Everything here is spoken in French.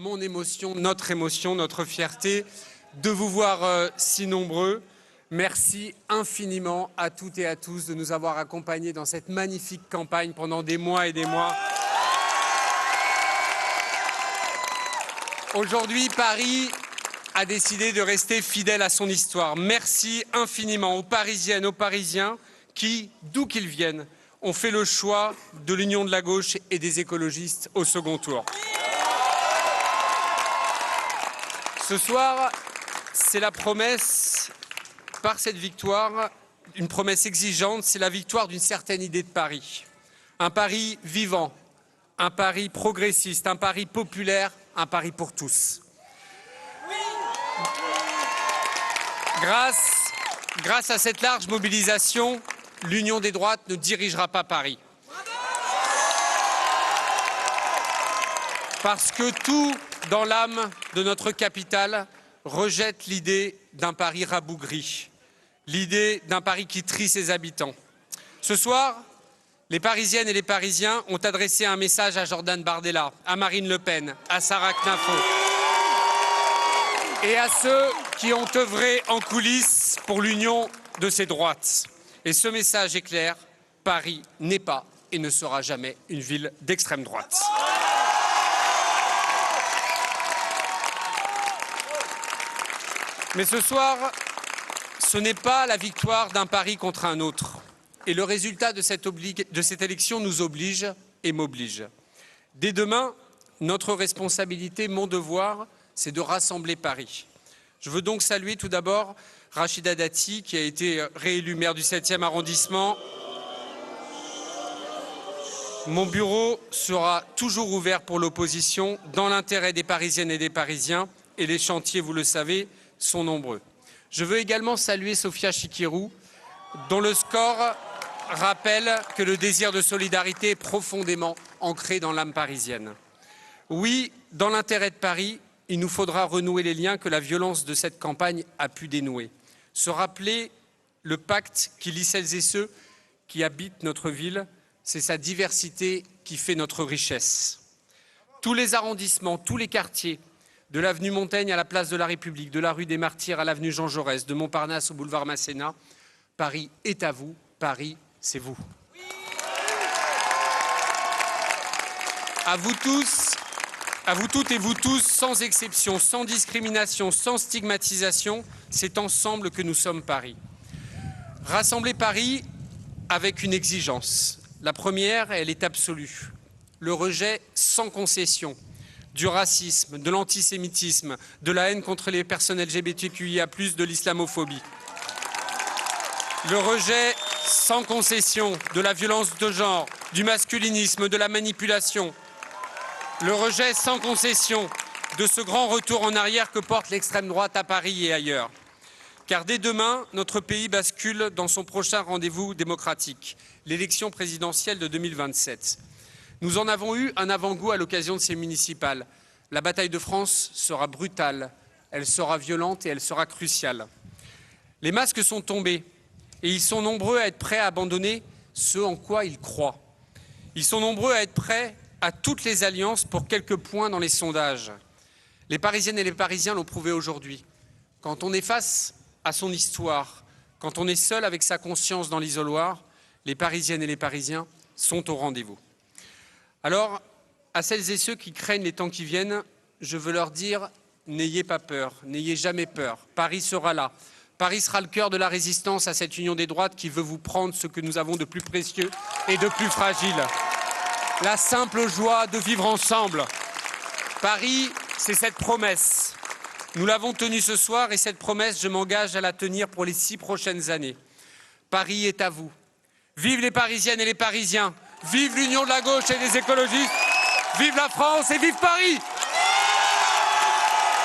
mon émotion, notre fierté de vous voir si nombreux. Merci infiniment à toutes et à tous de nous avoir accompagnés dans cette magnifique campagne pendant des mois et des mois. Aujourd'hui, Paris a décidé de rester fidèle à son histoire. Merci infiniment aux Parisiennes, aux Parisiens qui, d'où qu'ils viennent, ont fait le choix de l'union de la gauche et des écologistes au second tour. Ce soir, c'est la promesse, par cette victoire, une promesse exigeante, c'est la victoire d'une certaine idée de Paris. Un Paris vivant, un Paris progressiste, un Paris populaire, un Paris pour tous. Grâce à cette large mobilisation, l'Union des droites ne dirigera pas Paris. Parce que tout dans l'âme de notre capitale rejette l'idée d'un Paris rabougri, l'idée d'un Paris qui trie ses habitants. Ce soir, les Parisiennes et les Parisiens ont adressé un message à Jordan Bardella, à Marine Le Pen, à Sarah Knafo et à ceux qui ont œuvré en coulisses pour l'union de ces droites. Et ce message est clair, Paris n'est pas et ne sera jamais une ville d'extrême droite. Mais ce soir, ce n'est pas la victoire d'un Paris contre un autre. Et le résultat de cette élection nous oblige et m'oblige. Dès demain, notre responsabilité, mon devoir, c'est de rassembler Paris. Je veux donc saluer tout d'abord Rachida Dati, qui a été réélue maire du 7e arrondissement. Mon bureau sera toujours ouvert pour l'opposition, dans l'intérêt des Parisiennes et des Parisiens, et les chantiers, vous le savez, sont nombreux. Je veux également saluer Sophia Chikirou, dont le score rappelle que le désir de solidarité est profondément ancré dans l'âme parisienne. Oui, dans l'intérêt de Paris, il nous faudra renouer les liens que la violence de cette campagne a pu dénouer. Se rappeler le pacte qui lie celles et ceux qui habitent notre ville, c'est sa diversité qui fait notre richesse. Tous les arrondissements, tous les quartiers, de l'avenue Montaigne à la place de la République, de la rue des Martyrs à l'avenue Jean Jaurès, de Montparnasse au boulevard Masséna, Paris est à vous, Paris, c'est vous. À vous tous, à vous toutes et vous tous, sans exception, sans discrimination, sans stigmatisation, c'est ensemble que nous sommes Paris. Rassembler Paris avec une exigence. La première, elle est absolue. Le rejet sans concession du racisme, de l'antisémitisme, de la haine contre les personnes LGBTQIA+, de l'islamophobie. Le rejet sans concession de la violence de genre, du masculinisme, de la manipulation. Le rejet sans concession de ce grand retour en arrière que porte l'extrême droite à Paris et ailleurs. Car dès demain, notre pays bascule dans son prochain rendez-vous démocratique, l'élection présidentielle de 2027. Nous en avons eu un avant-goût à l'occasion de ces municipales. La bataille de France sera brutale, elle sera violente et elle sera cruciale. Les masques sont tombés et ils sont nombreux à être prêts à abandonner ce en quoi ils croient. Ils sont nombreux à être prêts à toutes les alliances pour quelques points dans les sondages. Les Parisiennes et les Parisiens l'ont prouvé aujourd'hui. Quand on est face à son histoire, quand on est seul avec sa conscience dans l'isoloir, les Parisiennes et les Parisiens sont au rendez-vous. Alors, à celles et ceux qui craignent les temps qui viennent, je veux leur dire, n'ayez pas peur, n'ayez jamais peur. Paris sera là. Paris sera le cœur de la résistance à cette union des droites qui veut vous prendre ce que nous avons de plus précieux et de plus fragile. La simple joie de vivre ensemble. Paris, c'est cette promesse. Nous l'avons tenue ce soir et cette promesse, je m'engage à la tenir pour les 6 prochaines années. Paris est à vous. Vive les Parisiennes et les Parisiens. Vive l'union de la gauche et des écologistes. Vive la France et vive Paris!